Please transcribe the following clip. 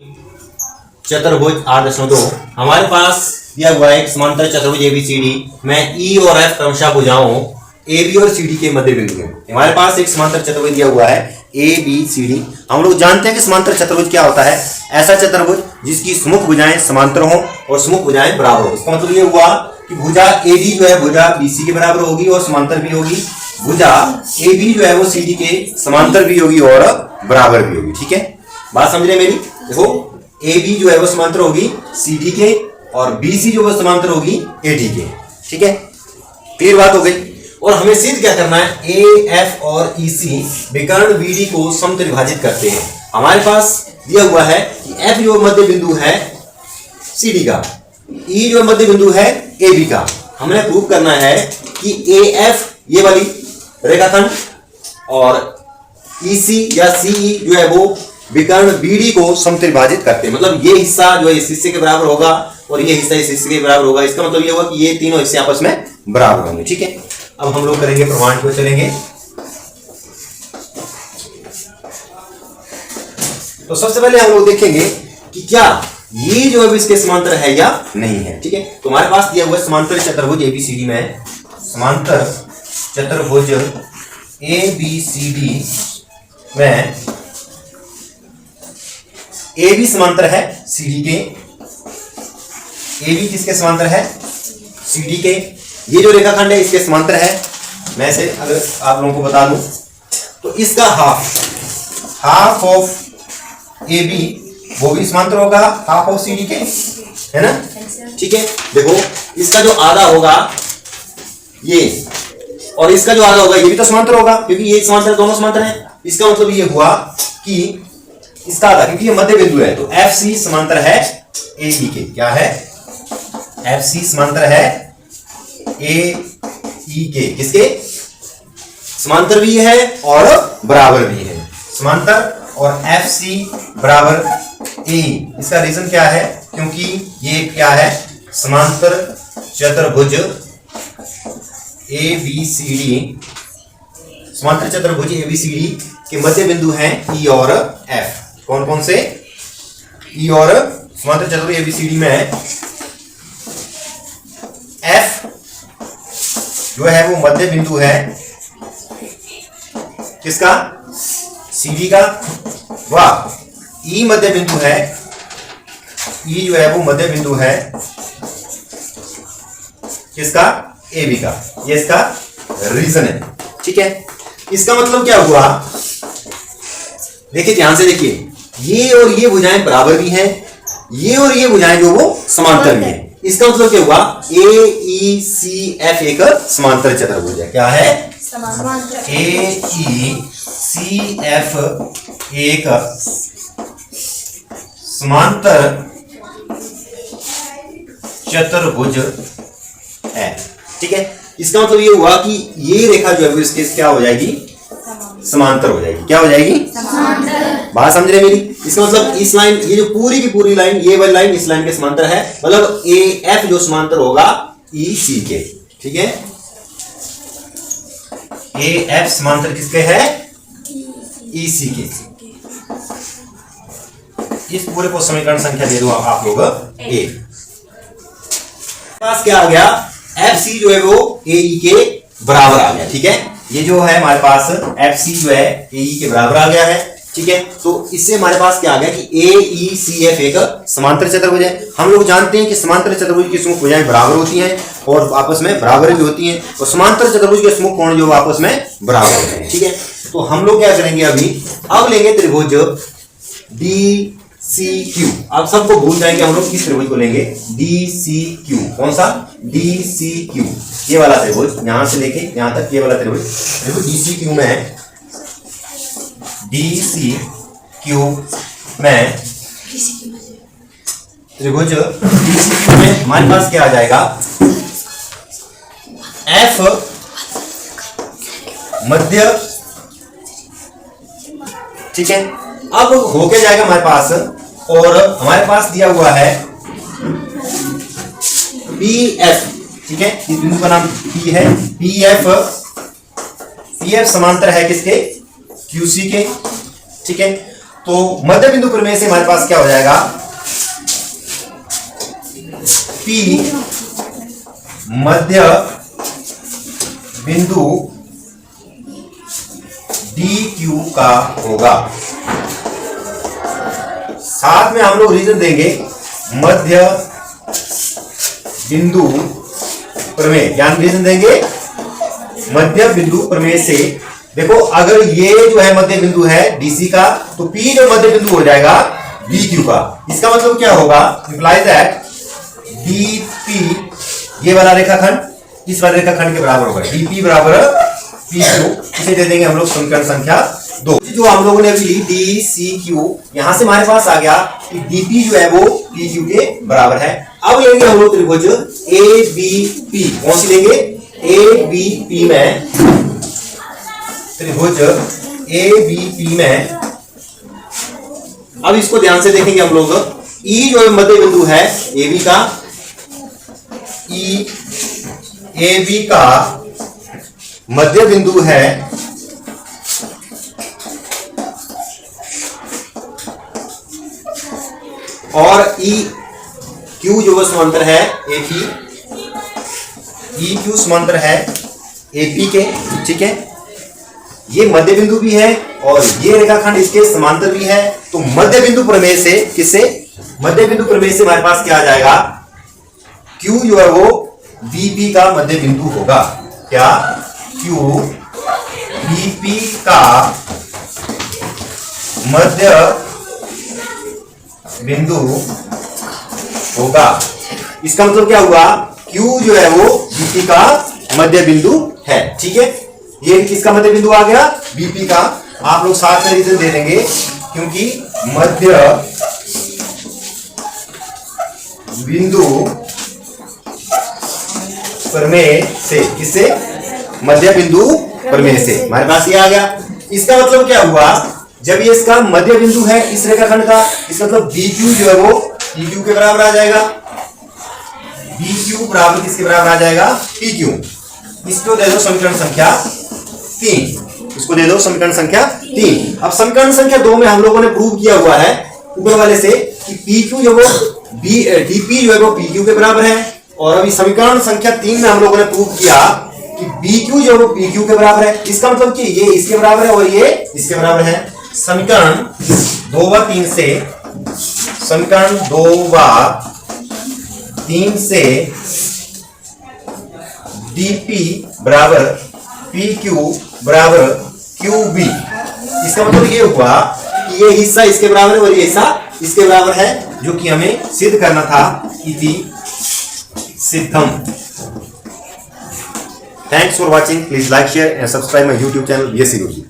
चतुर्भुज 8.2 हमारे पास दिया हुआ है एक समांतर चतुर्भुज एबीसीडी में ई और एफ क्रमशः भुजाओं ए बी और सी डी के मध्य बिंदु है। हमारे पास एक समांतर चतुर्भुज दिया हुआ है ए बी सी डी। हम लोग जानते हैं कि समांतर चतुर्भुज क्या होता है। ऐसा चतुर्भुज जिसकी सुमुख भुजाएं समांतर हो और सुमुख भुजाएं बराबर हो। इसका मतलब ये हुआ कि भुजा ए डी जो है भुजा बी सी के बराबर होगी और समांतर भी होगी। भुजा ए बी जो है वो सी डी के समांतर भी होगी और बराबर भी होगी। ठीक है, बात समझ रहे मेरी। देखो ए बी जो है वो समांतर होगी सी डी के और बी सी जो है समांतर होगी ए डी के। ठीक है, क्लियर बात हो गई। और हमें सिद्ध क्या करना है, ए एफ और ई सी विकर्ण बी डी को समत्रिभाजित करते हैं। हमारे पास दिया हुआ है कि एफ जो मध्य बिंदु है सी डी का, ई जो मध्य बिंदु है ए बी का। हमने प्रूव करना है कि ए एफ ये वाली रेखाखंड और ई सी या सी ई जो है वो विकर्ण बीडी को समत्रिभाजित करते हैं। मतलब ये हिस्सा जो है इस हिस्से के बराबर होगा और ये हिस्सा इस हिस्से के बराबर होगा। इसका मतलब ये होगा कि ये तीनों हिस्से आपस में बराबर होंगे। ठीक है, अब हम लोग करेंगे प्रमाण को चलेंगे। तो सबसे पहले हम लोग देखेंगे कि क्या ये जो है इसके समांतर है या नहीं है। ठीक है, तो हमारे पास दिया हुआ है समांतर चतुर्भुज एबीसीडी में, समांतर चतुर्भुज एबीसीडी में ए बी समांतर है सी डी के। ए बी किसके समांतर है, सी डी के। ये जो रेखाखंड है इसके समांतर है। मैं से अगर आप लोगों को बता दूं तो इसका हाफ ऑफ ए बी वो भी समांतर होगा हाफ ऑफ सी डी के, है ना। ठीक है, देखो इसका जो आधा होगा ये और इसका जो आधा होगा ये भी तो समांतर होगा क्योंकि ये समांतर, दोनों समांतर हैं। इसका मतलब ये हुआ कि इसका आधा, क्योंकि ये मध्य बिंदु है, तो एफ सी समांतर है ए बी के। क्या है, एफ सी समांतर है ए ई के। किसके समांतर भी है और बराबर भी है, समांतर और एफ सी बराबर ए। इसका रीजन क्या है, क्योंकि ये क्या है, समांतर चतुर्भुज ए बी सी डी, समांतर चतुर्भुज ए बी सी डी के मध्य बिंदु हैं ई और एफ। कौन कौन से, ई और समांतर चतुर्भुज एबीसीडी में एफ जो है वो मध्य बिंदु है किसका, सीडी का। वाह, ई मध्य बिंदु है, ई जो है वो मध्य बिंदु है किसका, ए बी का। ये इसका रीजन है। ठीक है, इसका मतलब क्या हुआ, देखिए ध्यान से देखिए, ये और ये भुजाएं बराबर भी हैं, ये और ये भुजाएं जो वो समांतर भी हैं। इसका मतलब क्या हुआ, ए ई सी एफ एक समांतर चतुर्भुज है। क्या है, ए ई सी एफ एक समांतर चतुर्भुज है। ठीक है, इसका मतलब ये हुआ कि ये रेखा जो है वो इसके क्या हो जाएगी, समांतर हो जाएगी। क्या हो जाएगी, समांतर। बात समझ रहे मेरी। इसका मतलब इस लाइन, ये जो पूरी की पूरी लाइन, ये वाली लाइन इस लाइन के समांतर है। मतलब ए एफ जो समांतर होगा ई सी के। ठीक है, ए एफ समांतर किसके है, ई सी के। इस पूरे को समीकरण संख्या दे दो आप लोग ए। पास क्या आ गया, एफ सी जो है वो ए ई के बराबर आ गया। ठीक है, ये जो है हमारे पास एफ सी जो है ए ई के बराबर आ गया है। ठीक है, तो इससे हमारे पास क्या आ गया कि ए ई सी एफ एक समांतर चतुर्भुज है। हम लोग जानते हैं कि समांतर चतुर्भुज की सुमुख भुजाएं बराबर होती हैं और आपस में बराबर भी होती हैं, और समांतर चतुर्भुज के सुमुख कोण जो आपस में बराबर होते हैं। ठीक है, तो हम लोग क्या करेंगे अभी, अब लेंगे त्रिभुज डी सी क्यू। आप सबको भूल जाएंगे, हम लोग किस त्रिभुज को लेंगे, डी सी क्यू। कौन सा, डी सी क्यू, ये वाला त्रिभुज, यहां से लेके यहां तक ये वाला त्रिभुज। देखो डी सी क्यू में, डी सी क्यू में त्रिभुज डी सी क्यू में हमारे पास क्या आ जाएगा, एफ मध्य। ठीक है, अब हो क्या जाएगा हमारे पास, और हमारे पास दिया हुआ है पी एफ। ठीक है, इस बिंदु का नाम पी है, पी एफ समांतर है किसके, क्यूसी के। ठीक है, तो मध्य बिंदु प्रमेय से हमारे पास क्या हो जाएगा, P मध्य बिंदु DQ का होगा। साथ में हम लोग रीजन देंगे मध्य बिंदु प्रमेय, ज्ञान रीजन देंगे मध्य बिंदु प्रमेय से। देखो अगर ये जो है मध्य बिंदु है DC का, तो P जो मध्य बिंदु हो जाएगा DQ का। इसका मतलब क्या होगा, इंप्लाइज दैट DP ये वाला रेखाखंड इस वाले रेखाखंड के बराबर होगा, DP बराबर PQ। इसे दे देंगे हम लोग समीकरण संख्या 2। जो हम लोगों ने अभी DCQ, यहां से हमारे पास आ गया कि DP जो है वो PQ के बराबर है। अब लेंगे हम लोग त्रिभुज ABP। कौन सी लेंगे, ABP में, त्रिभुज ABP में। अब इसको ध्यान से देखेंगे हम लोग। E जो है मध्य बिंदु है AB का, AB का मध्य बिंदु है और EQ जो समांतर है AP, EQ समांतर है AP के, ठीक है। ये मध्य बिंदु भी है और ये रेखाखंड इसके समांतर भी है। तो मध्य बिंदु प्रमेय से, किससे, मध्य बिंदु प्रमेय से हमारे पास क्या आ जाएगा, Q जो है वो BP का मध्य बिंदु होगा। क्या, Q BP का मध्य बिंदु होगा। इसका मतलब क्या हुआ, Q जो है वो BP का मध्य बिंदु है, ठीक है। ये किसका मध्य बिंदु आ गया, BP का। आप लोग साथ में रीजन दे देंगे, क्योंकि मध्य बिंदु प्रमेय से, किससे, मध्य बिंदु प्रमेय से हमारे पास ये आ गया। इसका मतलब क्या हुआ, जब ये इसका मध्य बिंदु है इस रेखाखंड का, इसका मतलब BQ जो है वो PQ के बराबर आ जाएगा। BQ बराबर किसके बराबर आ जाएगा, PQ। इसको दे दो समीकरण संख्या 3। इसको दे दो समीकरण संख्या 3। अब समीकरण संख्या 2 में हम लोगों ने प्रूव किया हुआ है ऊपर वाले से कि PQ जो वो DP जो है वो PQ के बराबर है। और अभी समीकरण संख्या 3 में हम लोगों ने प्रूव किया कि BQ जो है वो PQ के बराबर है। इसका मतलब कि ये इसके बराबर है और ये इसके बराबर है। समीकरण 2 व 3 से, समीकरण 2 व 3 से DP बराबर PQ बराबर QB। इसका मतलब ये हुआ कि ये हिस्सा इसके बराबर है और ये हिस्सा इसके बराबर है, जो कि हमें सिद्ध करना था। इति सिद्धम। Thanks for watching. Please like, share and subscribe my YouTube channel BSc Guruji.